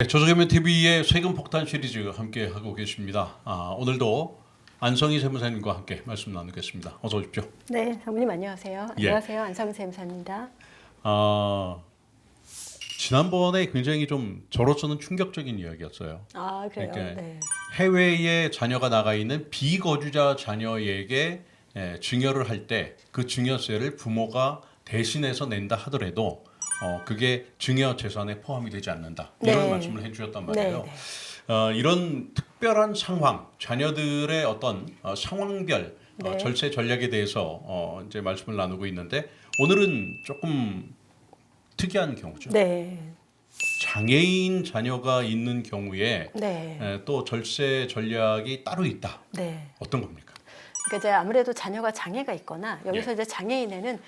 네, 조정현민 TV의 세금 폭탄 시리즈 함께 하고 계십니다. 오늘도 안성희 세무사님과 함께 말씀 나누겠습니다. 어서 오십시오. 네, 사모님 안녕하세요. 예. 안녕하세요. 안성희 세무사입니다. 지난번에 굉장히 좀 저로서는 충격적인 이야기였어요. 아, 그래요? 그러니까 네. 해외에 자녀가 나가 있는 비거주자 자녀에게 증여를 할 때 그 증여세를 부모가 대신해서 낸다 하더라도 그게 증여 재산에 포함이 되지 않는다. 이런 네. 말씀을 해주셨단 네, 말이에요. 네. 이런 특별한 상황, 자녀들의 어떤 상황별 네. 절세 전략에 대해서 이제 말씀을 나누고 있는데 오늘은 조금 특이한 경우죠. 네. 장애인 자녀가 있는 경우에 네. 또 절세 전략이 따로 있다. 네. 어떤 겁니까? 그러니까 이제 아무래도 자녀가 장애가 있거나 여기서 예. 이제 장애인에는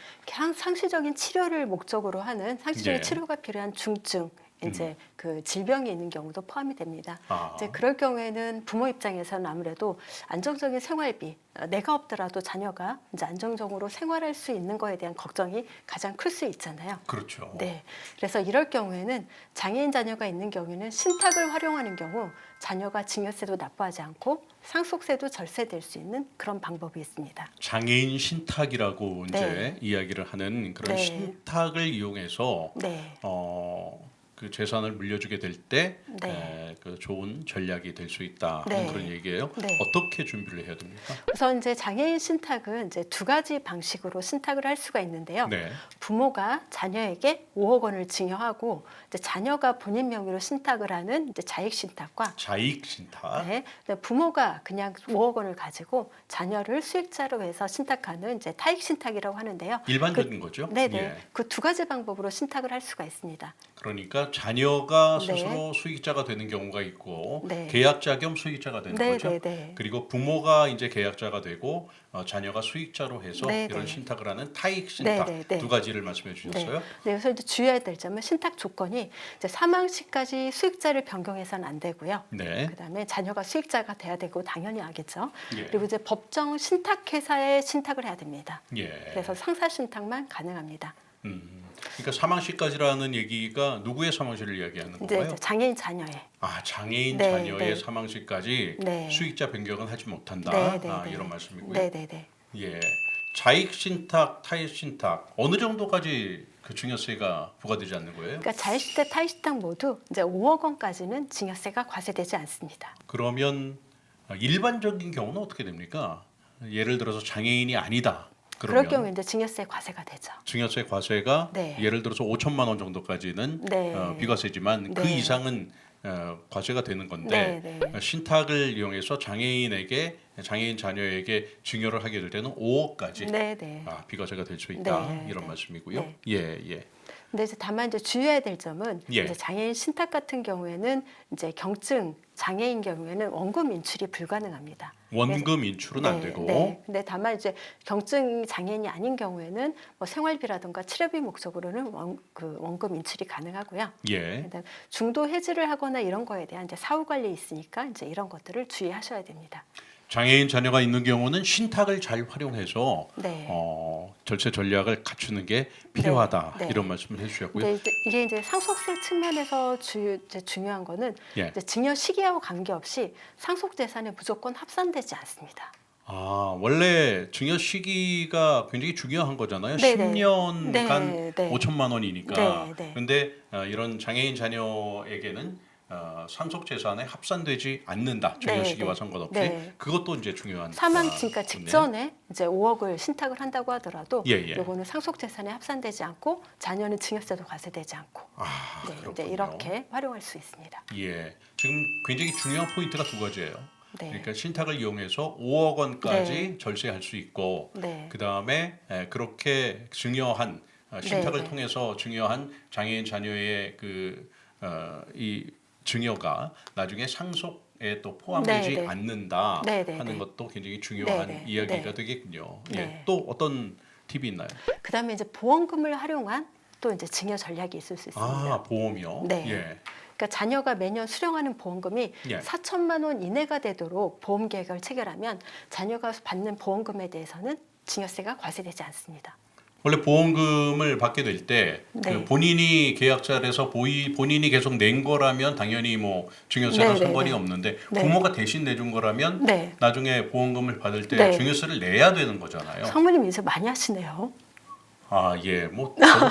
상시적인 치료를 목적으로 하는 상시적인 예. 치료가 필요한 중증 이제 그 질병이 있는 경우도 포함이 됩니다. 아. 이제 그럴 경우에는 부모 입장에서는 아무래도 안정적인 생활비, 내가 없더라도 자녀가 이제 안정적으로 생활할 수 있는 거에 대한 걱정이 가장 클 수 있잖아요. 그렇죠. 네. 그래서 이럴 경우에는 장애인 자녀가 있는 경우에는 신탁을 활용하는 경우 자녀가 증여세도 납부하지 않고 상속세도 절세될 수 있는 그런 방법이 있습니다. 장애인 신탁이라고 이제 네. 이야기를 하는 그런 네. 신탁을 이용해서 네. 그 재산을 물려주게 될 때 네. 그 좋은 전략이 될 수 있다 네. 하는 그런 얘기예요. 네. 어떻게 준비를 해야 됩니까? 우선 이제 장애인 신탁은 이제 두 가지 방식으로 신탁을 할 수가 있는데요. 네. 부모가 자녀에게 5억 원을 증여하고 이제 자녀가 본인 명의로 신탁을 하는 이제 자익 신탁과 자익 신탁. 네, 근데 부모가 그냥 5억 원을 가지고 자녀를 수익자로 해서 신탁하는 이제 타익 신탁이라고 하는데요. 일반적인 거죠. 네네, 예. 그 두 가지 방법으로 신탁을 할 수가 있습니다. 그러니까 자녀가 네. 스스로 수익자가 되는 경우가 있고 네. 계약자 겸 수익자가 되는 네, 거죠. 네, 네. 그리고 부모가 이제 계약자가 되고 자녀가 수익자로 해서 네, 이런 네. 신탁을 하는 타익 신탁 네, 네, 네. 두 가지를 말씀해 주셨어요. 네, 그래서 이제 주의해야 될 점은 신탁 조건이 이제 사망 시까지 수익자를 변경해서는 안 되고요. 네. 그다음에 자녀가 수익자가 돼야 되고 당연히 하겠죠. 예. 그리고 이제 법정 신탁회사에 신탁을 해야 됩니다. 예. 그래서 상사 신탁만 가능합니다. 그러니까 사망시까지라는 얘기가 누구의 사망시를 이야기하는 이제 건가요? 장애인 자녀의. 장애인 네, 자녀의 네. 사망시까지 네. 수익자 변경은 하지 못한다. 네, 네, 네. 이런 말씀이고요. 네네네. 예. 자익 신탁, 타익 신탁 어느 정도까지 그 증여세가 부과되지 않는 거예요? 그러니까 자유시대 타이시탁 모두 이제 5억 원까지는 증여세가 과세되지 않습니다. 그러면 일반적인 경우는 어떻게 됩니까? 예를 들어서 장애인이 아니다. 그럴 그러면 경우에 이제 증여세 과세가 되죠. 증여세 과세가 네. 예를 들어서 5천만 원 정도까지는 네. 비과세지만 그 네. 이상은 과세가 되는 건데 네, 네. 신탁을 이용해서 장애인 자녀에게 증여를 하게 될 때는 5억까지 네네. 비과세가 될 수 있다 네, 이런 네. 말씀이고요. 네. 예. 근데 이제 다만 이제 주의해야 될 점은 예. 이제 장애인 신탁 같은 경우에는 이제 경증 장애인 경우에는 원금 인출이 불가능합니다. 원금 인출은 안 네, 되고 네. 근데 다만 이제 경증 장애인이 아닌 경우에는 뭐 생활비라든가 치료비 목적으로는 원금 인출이 가능하고요. 예. 그다음 중도 해지를 하거나 이런 거에 대한 이제 사후 관리 있으니까 이제 이런 것들을 주의하셔야 됩니다. 장애인 자녀가 있는 경우는 신탁을 잘 활용해서 네. 절세 전략을 갖추는 게 필요하다 네, 네. 이런 말씀을 해주셨고요. 근데 이게 이제 상속세 측면에서 이제 중요한 거는 예. 이제 증여 시기하고 관계없이 상속 재산에 무조건 합산되지 않습니다. 원래 증여 시기가 굉장히 중요한 거잖아요. 네네. 10년간 네, 네. 5천만 원이니까. 네, 네. 그런데 이런 장애인 자녀에게는 상속 재산에 합산되지 않는다. 증여 네, 시기와 네. 상관없이. 네. 그것도 이제 중요한. 사망 그러니까 부분이네요. 직전에 이제 5억을 신탁을 한다고 하더라도 예. 요거는 상속 재산에 합산되지 않고 자녀는 증여세도 과세되지 않고 네, 이제 그렇군요. 이렇게 활용할 수 있습니다. 예. 지금 굉장히 중요한 포인트가 두 가지예요. 네. 그러니까 신탁을 이용해서 5억 원까지 네. 절세할 수 있고 네. 그다음에 그렇게 증여한 신탁을 네. 통해서 증여한 장애인 자녀의 이 증여가 나중에 상속에 또 포함되지 네, 네. 않는다 네, 네, 하는 네. 것도 굉장히 중요한 네, 네. 이야기가 네. 되겠군요. 예. 네. 또 어떤 팁이 있나요? 그다음에 이제 보험금을 활용한 또 이제 증여 전략이 있을 수 있습니다. 보험이요. 네. 예. 그러니까 자녀가 매년 수령하는 보험금이 예. 4천만 원 이내가 되도록 보험 계획을 체결하면 자녀가 받는 보험금에 대해서는 증여세가 과세되지 않습니다. 원래 보험금을 받게 될 때 네. 본인이 계약자라서 본인이 계속 낸 거라면 당연히 뭐 증여세랑 네, 상관이 네, 네. 없는데 네. 부모가 대신 내준 거라면 네. 나중에 보험금을 받을 때 네. 증여세를 내야 되는 거잖아요. 성모님 이제 많이 하시네요. 아, 예. 뭐 저도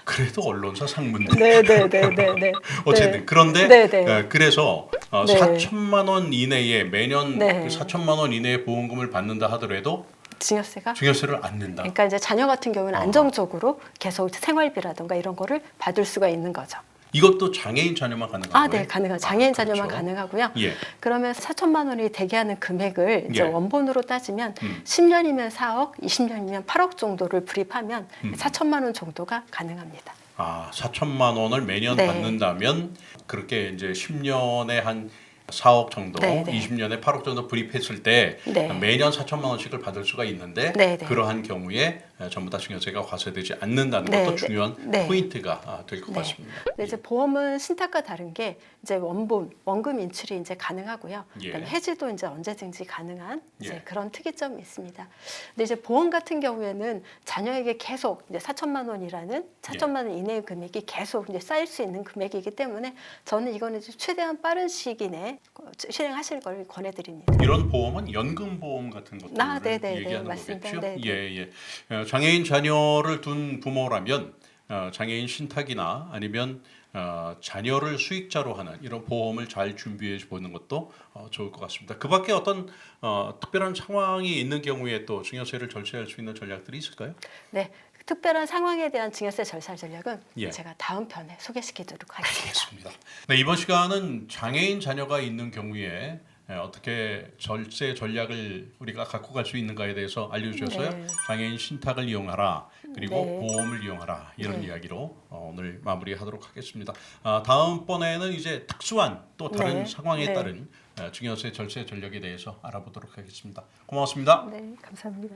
그래도 언론사 상무인데. 네네네네네. 어쨌든 그런데 네네. 그래서 네. 4천만 원 이내에 매년 네. 그 4천만 원 이내의 보험금을 받는다 하더라도 증여세가? 증여세를 안 낸다. 그러니까 이제 자녀 같은 경우는 아. 안정적으로 계속 생활비라든가 이런 거를 받을 수가 있는 거죠. 이것도 장애인 자녀만 가능한 아, 거예요? 네, 가능한 장애인 자녀만 그렇죠. 가능하고요. 예. 그러면 4천만 원이 되게 하는 금액을 이제 예. 원본으로 따지면 10년이면 4억, 20년이면 8억 정도를 불입하면 4천만 원 정도가 가능합니다. 아, 4천만 원을 매년 네. 받는다면 그렇게 이제 10년에 한 4억 정도, 네, 네. 20년에 8억 정도 불입했을 때 네. 매년 4천만 원씩을 받을 수가 있는데 네, 네. 그러한 경우에 전부 다 증여세가 과세되지 않는다는 네, 것도 네. 중요한 네. 포인트가 될 것 네. 같습니다. 근데 이제 보험은 신탁과 다른 게 이제 원금 인출이 이제 가능하고요. 예. 그다음에 해지도 이제 언제든지 가능한 이제 예. 그런 특이점이 있습니다. 근데 이제 보험 같은 경우에는 자녀에게 계속 이제 4천만 원이라는 4천만 원 이내의 금액이 계속 이제 쌓일 수 있는 금액이기 때문에 저는 이거는 이제 최대한 빠른 시기 내에 실행하실 걸 권해드립니다. 이런 보험은 연금 보험 같은 것들을 아, 네, 네, 얘기하는 네, 맞습니다. 거겠죠? 네, 네. 예, 예. 장애인 자녀를 둔 부모라면 장애인 신탁이나 아니면 자녀를 수익자로 하는 이런 보험을 잘 준비해 보는 것도 좋을 것 같습니다. 그밖에 어떤 특별한 상황이 있는 경우에 또 증여세를 절세할 수 있는 전략들이 있을까요? 네. 특별한 상황에 대한 증여세 절세 전략은 예. 제가 다음 편에 소개시키도록 하겠습니다. 알겠습니다. 네, 이번 시간은 장애인 자녀가 있는 경우에 어떻게 절세 전략을 우리가 갖고 갈 수 있는가에 대해서 알려주셔서요. 네. 장애인 신탁을 이용하라 그리고 네. 보험을 이용하라 이런 네. 이야기로 오늘 마무리하도록 하겠습니다. 다음번에는 이제 특수한 또 다른 네. 상황에 네. 따른 증여세 절세 전략에 대해서 알아보도록 하겠습니다. 고맙습니다. 네, 감사합니다.